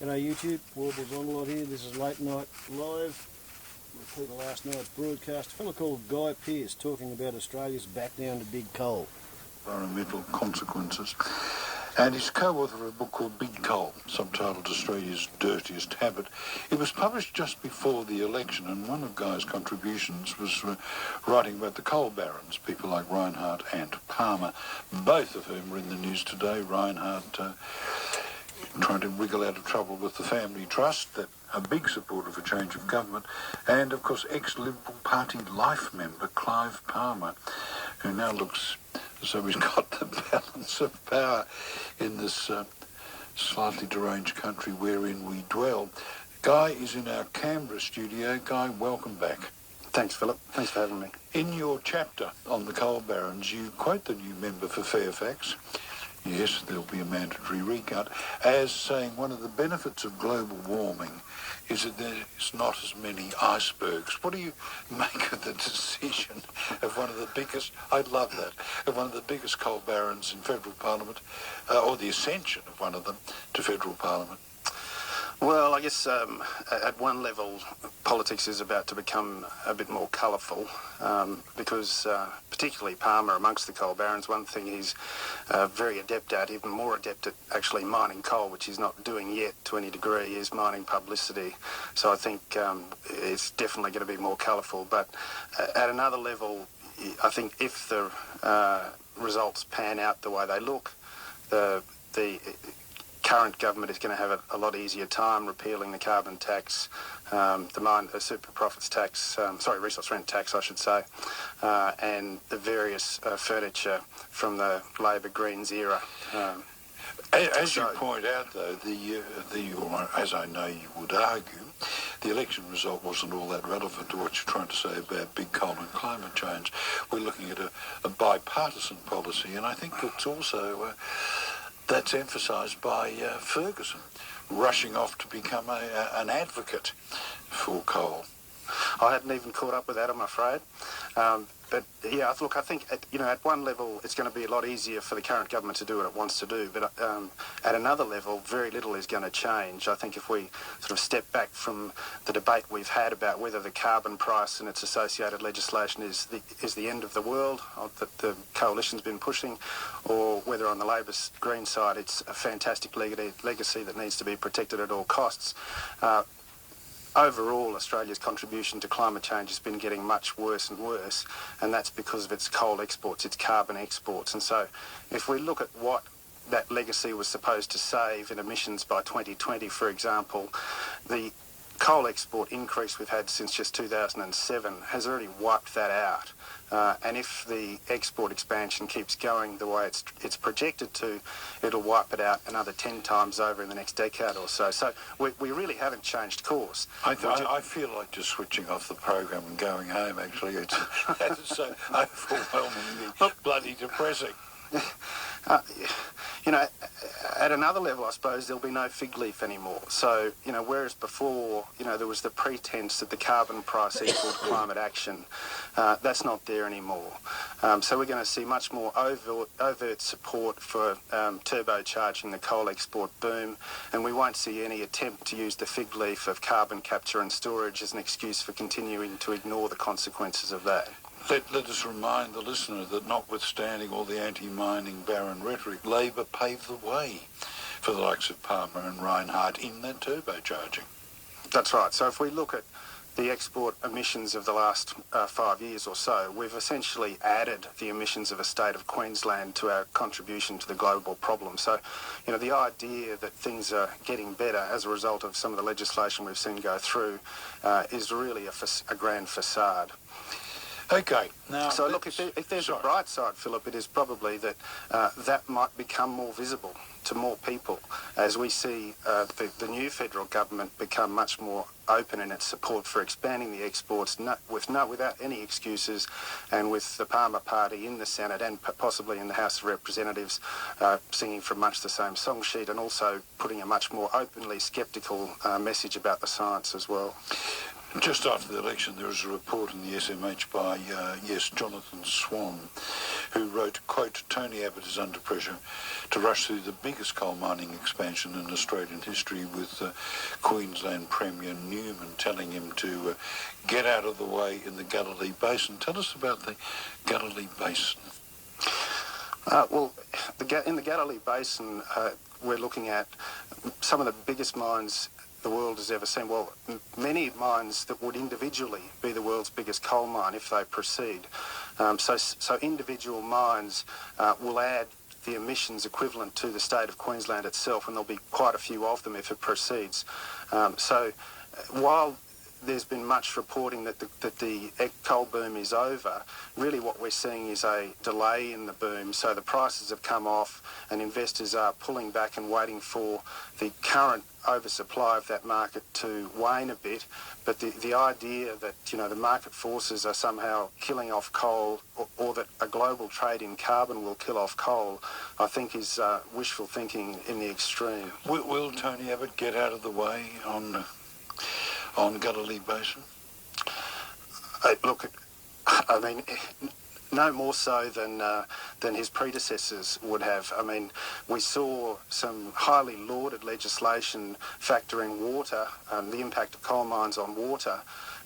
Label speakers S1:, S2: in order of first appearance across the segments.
S1: G'day YouTube, Warbles on a lot here. This is Late Night Live. Repeat of last night's broadcast. A fellow called Guy Pearce talking about Australia's back down to big coal.
S2: Environmental consequences. And he's co-author of a book called Big Coal, subtitled Australia's Dirtiest Habit. It was published just before the election, and one of Guy's contributions was writing about the coal barons, people like Reinhardt and Palmer, both of whom were in the news today. Reinhardt trying to wriggle out of trouble with the Family Trust, that a big supporter of a change of government, and of course ex-Liberal Party life member Clive Palmer, who now looks as though he's got the balance of power in this slightly deranged country wherein we dwell. Guy is in our Canberra studio. Guy, welcome back.
S3: Thanks, Phillip. Thanks for having me.
S2: In your chapter on the coal barons, you quote the new member for Fairfax, yes, there'll be a mandatory recount, as saying one of the benefits of global warming is that there's not as many icebergs. What do you make of the decision of one of the biggest, I'd love that, of one of the biggest coal barons in federal parliament, or the ascension of one of them to federal parliament?
S3: Well, I guess at one level, politics is about to become a bit more colourful because particularly Palmer, amongst the coal barons, one thing he's very adept at, even more adept at actually mining coal, which he's not doing yet to any degree, is mining publicity. So I think it's definitely going to be more colourful. But at another level, I think if the results pan out the way they look, the current government is going to have a lot easier time repealing the carbon tax, the super profits tax, resource rent tax, I should say, and the various furniture from the Labor Greens era.
S2: As you point out, though, as I know you would argue, the election result wasn't all that relevant to what you're trying to say about big coal and climate change. We're looking at a bipartisan policy, and I think it's also that's emphasised by Ferguson, rushing off to become an advocate for coal.
S3: I hadn't even caught up with that, I'm afraid. But yeah, look, I think at one level it's going to be a lot easier for the current government to do what it wants to do, but at another level, very little is going to change. I think if we sort of step back from the debate we've had about whether the carbon price and its associated legislation is the end of the world that the coalition's been pushing, or whether on the Labor Green side it's a fantastic legacy that needs to be protected at all costs. Overall, Australia's contribution to climate change has been getting much worse and worse, and that's because of its coal exports, its carbon exports. And so if we look at what that legacy was supposed to save in emissions by 2020, for example, the coal export increase we've had since just 2007 has already wiped that out. And if the export expansion keeps going the way it's projected to, it'll wipe it out another 10 times over in the next decade or so. So we really haven't changed course.
S2: I feel like just switching off the program and going home, actually. It's so overwhelmingly bloody depressing. At another level, I suppose, there'll be no fig leaf anymore. So, whereas before, there was the pretense that the carbon price equaled climate action, that's not there anymore. So we're going to see much more overt support for turbocharging the coal export boom, and we won't see any attempt to use the fig leaf of carbon capture and storage as an excuse for continuing to ignore the consequences of that. Let us remind the listener that notwithstanding all the anti-mining baron rhetoric, Labor paved the way for the likes of Palmer and Reinhardt in that turbocharging.
S3: That's right. So if we look at the export emissions of the last 5 years or so, we've essentially added the emissions of a state of Queensland to our contribution to the global problem. So, the idea that things are getting better as a result of some of the legislation we've seen go through is really a grand facade.
S2: Okay. Now,
S3: so look, if there's a bright side, Phillip, it is probably that that might become more visible to more people as we see the new federal government become much more open in its support for expanding the exports without any excuses, and with the Palmer Party in the Senate and possibly in the House of Representatives singing from much the same song sheet, and also putting a much more openly sceptical message about the science as well.
S2: Just after the election, there was a report in the SMH by, Jonathan Swan, who wrote, quote, Tony Abbott is under pressure to rush through the biggest coal mining expansion in Australian history, with Queensland Premier Newman telling him to get out of the way in the Galilee Basin. Tell us about the Galilee Basin.
S3: In the Galilee Basin, we're looking at some of the biggest mines the world has ever seen. Well, many mines that would individually be the world's biggest coal mine if they proceed. So individual mines will add the emissions equivalent to the state of Queensland itself, and there'll be quite a few of them if it proceeds. So while there's been much reporting that the coal boom is over, really what we're seeing is a delay in the boom. So the prices have come off and investors are pulling back and waiting for the current oversupply of that market to wane a bit. But the idea that, the market forces are somehow killing off coal, or that a global trade in carbon will kill off coal, I think is wishful thinking in the extreme.
S2: Will Tony Abbott get out of the way on Galilee Basin?
S3: Look, I mean, no more so than his predecessors would have. I mean, we saw some highly lauded legislation factoring water, the impact of coal mines on water,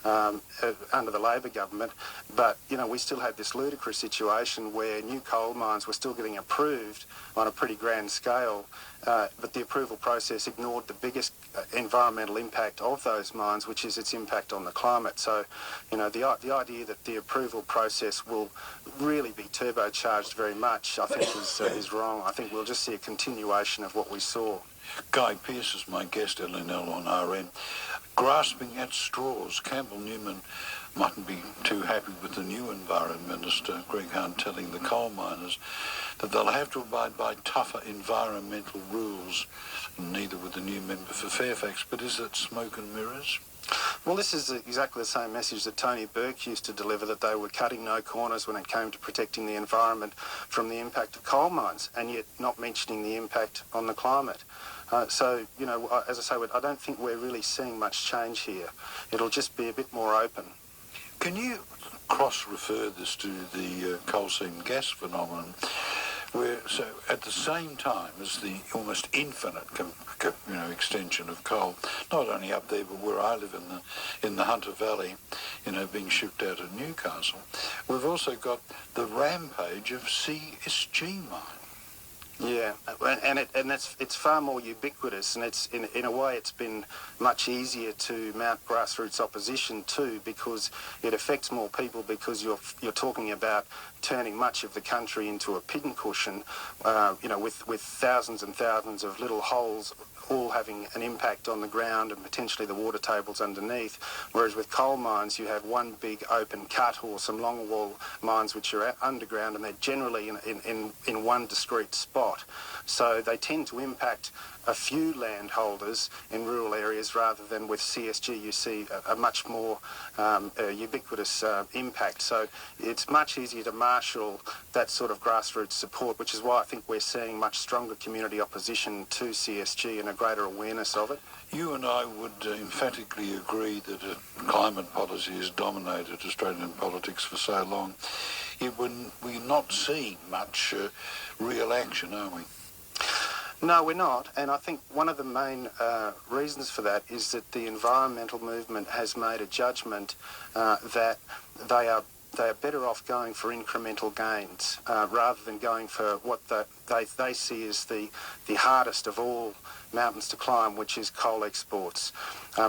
S3: under the Labor government, but we still had this ludicrous situation where new coal mines were still getting approved on a pretty grand scale, but the approval process ignored the biggest environmental impact of those mines, which is its impact on the climate. So, the idea that the approval process will really be turbocharged very much, I think is wrong. I think we'll just see a continuation of what we saw.
S1: Guy Pearce is my guest, LNL on RN. Grasping at straws, Campbell Newman mightn't be too happy with the new Environment Minister, Greg Hunt, telling the coal miners that they'll have to abide by tougher environmental rules. Neither would the new member for Fairfax, but is it smoke and mirrors?
S3: Well, this is exactly the same message that Tony Burke used to deliver, that they were cutting no corners when it came to protecting the environment from the impact of coal mines, and yet not mentioning the impact on the climate. So, as I say, I don't think we're really seeing much change here. It'll just be a bit more open.
S2: Can you cross-refer this to the coal seam gas phenomenon, where, so at the same time as the almost infinite extension of coal, not only up there but where I live in the Hunter Valley, being shipped out of Newcastle, we've also got the rampage of CSG mine.
S3: Yeah, and it's far more ubiquitous, and it's in a way it's been much easier to mount grassroots opposition to, because it affects more people, because you're talking about turning much of the country into a pincushion, with thousands and thousands of little holes all having an impact on the ground and potentially the water tables underneath. Whereas with coal mines, you have one big open cut, or some long wall mines which are underground, and they're generally in one discrete spot. So they tend to impact a few landholders in rural areas, rather than with CSG you see a much more ubiquitous impact. So it's much easier to marshal that sort of grassroots support, which is why I think we're seeing much stronger community opposition to CSG and a greater awareness of it.
S2: You and I would emphatically agree that climate policy has dominated Australian politics for so long. Yet we're not seeing much real action, are we?
S3: No, we're not, and I think one of the main reasons for that is that the environmental movement has made a judgment that they are better off going for incremental gains rather than going for what they see as the hardest of all mountains to climb, which is coal exports.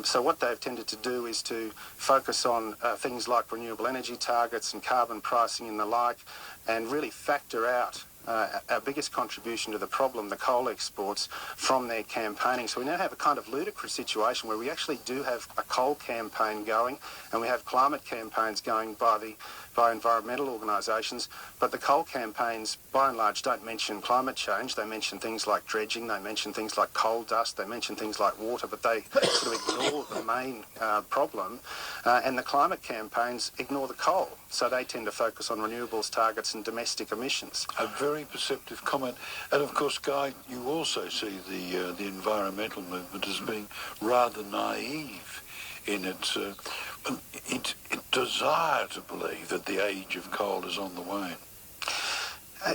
S3: So what they've tended to do is to focus on things like renewable energy targets and carbon pricing and the like, and really factor out our biggest contribution to the problem, the coal exports, from their campaigning. So we now have a kind of ludicrous situation where we actually do have a coal campaign going, and we have climate campaigns going by environmental organisations, but the coal campaigns by and large don't mention climate change. They mention things like dredging, they mention things like coal dust, they mention things like water, but they sort of ignore the main problem, and the climate campaigns ignore the coal. So they tend to focus on renewables targets and domestic emissions.
S2: A very perceptive comment. And of course, Guy, you also see the environmental movement as being rather naive in its desire to believe that the age of coal is on the wane.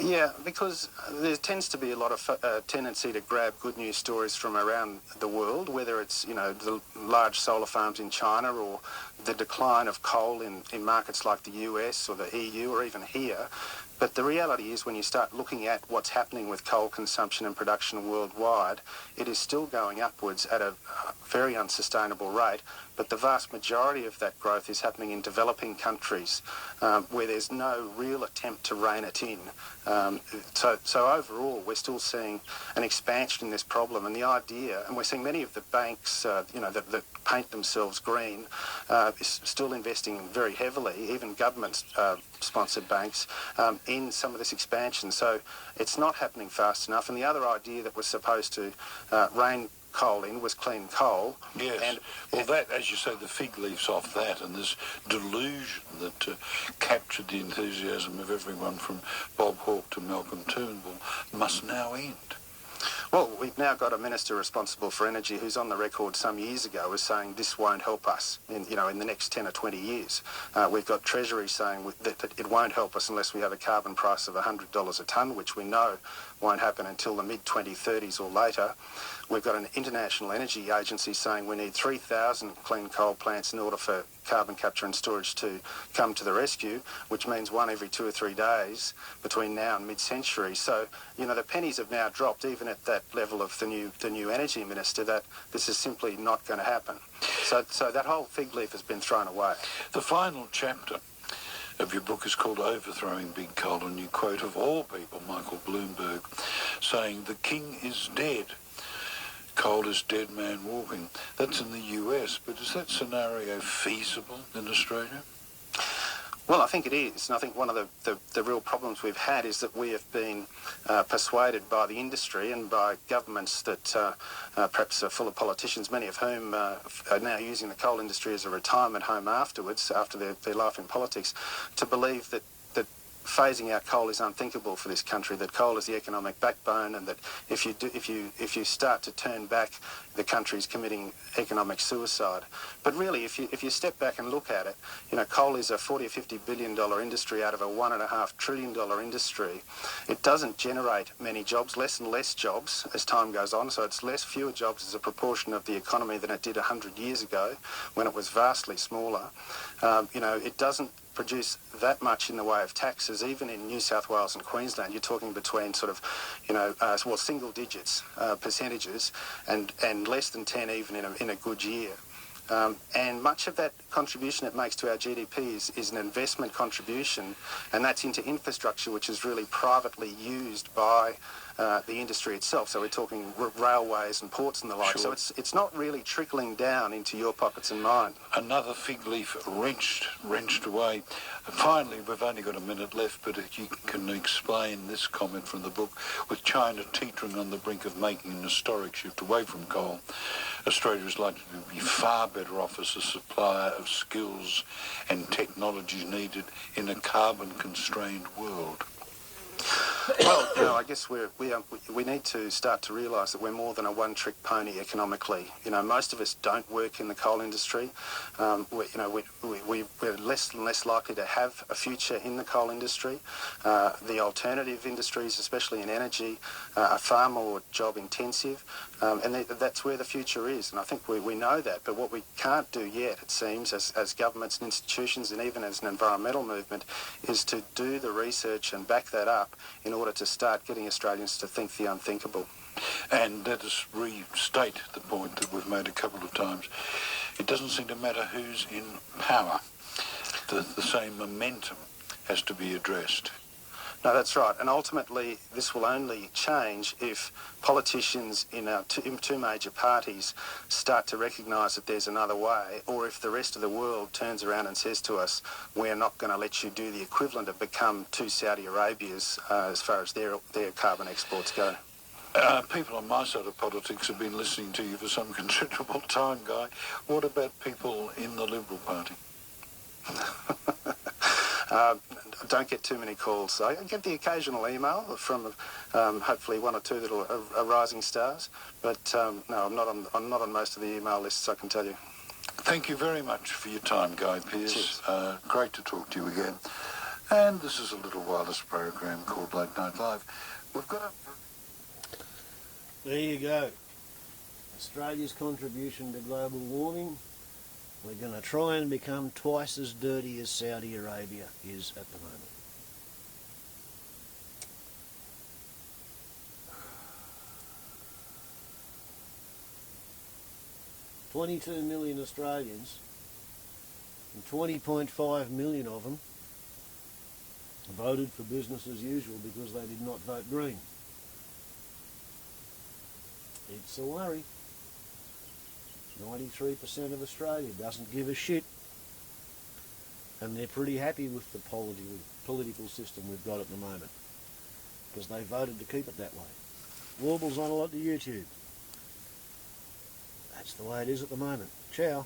S3: Yeah, because there tends to be a lot of tendency to grab good news stories from around the world, whether it's, the large solar farms in China or the decline of coal in markets like the US or the EU or even here. But the reality is when you start looking at what's happening with coal consumption and production worldwide, it is still going upwards at a very unsustainable rate. But the vast majority of that growth is happening in developing countries where there's no real attempt to rein it in. So overall, we're still seeing an expansion in this problem. And the idea, and we're seeing many of the banks, that paint themselves green, is still investing very heavily, even government-sponsored banks, in some of this expansion. So it's not happening fast enough. And the other idea that was supposed to rein coal in was clean coal.
S2: Yes. That, as you say, the fig leaf's off that, and this delusion that captured the enthusiasm of everyone from Bob Hawke to Malcolm Turnbull must now end.
S3: Well, we've now got a minister responsible for energy who's on the record some years ago as saying this won't help us in the next 10 or 20 years. We've got Treasury saying that it won't help us unless we have a carbon price of $100 a tonne, which we know won't happen until the mid-2030s or later. We've got an International Energy Agency saying we need 3,000 clean coal plants in order for carbon capture and storage to come to the rescue, which means one every 2 or 3 days between now and mid-century. So, the pennies have now dropped, even at that level of the new energy minister, that this is simply not going to happen. So that whole fig leaf has been thrown away.
S2: The final chapter of your book is called Overthrowing Big Coal, and you quote, of all people, Michael Bloomberg, saying, "The king is dead. Coal is dead man walking." That's in the US, but is that scenario feasible in Australia?
S3: Well, I think it is, and I think one of the real problems we've had is that we have been persuaded by the industry and by governments that perhaps are full of politicians, many of whom are now using the coal industry as a retirement home afterwards, after their life in politics, to believe that phasing out coal is unthinkable for this country, that coal is the economic backbone, and that if you start to turn back, the country's committing economic suicide. But really, if you step back and look at it, coal is a $40 or $50 billion industry out of a $1.5 trillion industry. It doesn't generate many jobs, less and less jobs as time goes on, so it's fewer jobs as a proportion of the economy than it did 100 years ago, when it was vastly smaller. It doesn't produce that much in the way of taxes. Even in New South Wales and Queensland, you're talking between single digits percentages and less than 10 even in a good year. And much of that contribution it makes to our GDP is an investment contribution, and that's into infrastructure which is really privately used by the industry itself. So we're talking railways and ports and the like.
S2: Sure.
S3: So it's not really trickling down into your pockets and mine.
S2: Another fig leaf wrenched away. Finally, we've only got a minute left, but if you can explain this comment from the book, with China teetering on the brink of making an historic shift away from coal, Australia is likely to be far better off as a supplier of skills and technologies needed in a carbon-constrained world.
S3: Well, I guess we need to start to realise that we're more than a one-trick pony economically. Most of us don't work in the coal industry. We're less and less likely to have a future in the coal industry. The alternative industries, especially in energy, are far more job-intensive, and that's where the future is. And I think we know that. But what we can't do yet, it seems, as governments and institutions, and even as an environmental movement, is to do the research and back that up in order to start getting Australians to think the unthinkable.
S2: And let us restate the point that we've made a couple of times. It doesn't seem to matter who's in power. The same momentum has to be addressed.
S3: No, that's right. And ultimately, this will only change if politicians in our two major parties start to recognise that there's another way, or if the rest of the world turns around and says to us, we're not going to let you do the equivalent of become two Saudi Arabias as far as their carbon exports go.
S2: People on my side of politics have been listening to you for some considerable time, Guy. What about people in the Liberal Party?
S3: Don't get too many calls. I get the occasional email from hopefully one or two that are rising stars, but no, I'm not on most of the email lists, I can tell you.
S2: Thank you very much for your time, Guy Pearce.
S3: Cheers.
S2: Great to talk to you again. And this is a little wireless program called Late Night Live. We've got a...
S4: There you go. Australia's contribution to global warming. We're going to try and become twice as dirty as Saudi Arabia is at the moment. $22 million Australians, and 20.5 million of them voted for business as usual because they did not vote Green. It's a worry. 93% of Australia doesn't give a shit, and they're pretty happy with the political system we've got at the moment because they voted to keep it that way. Warbles on a lot to YouTube. That's the way it is at the moment. Ciao.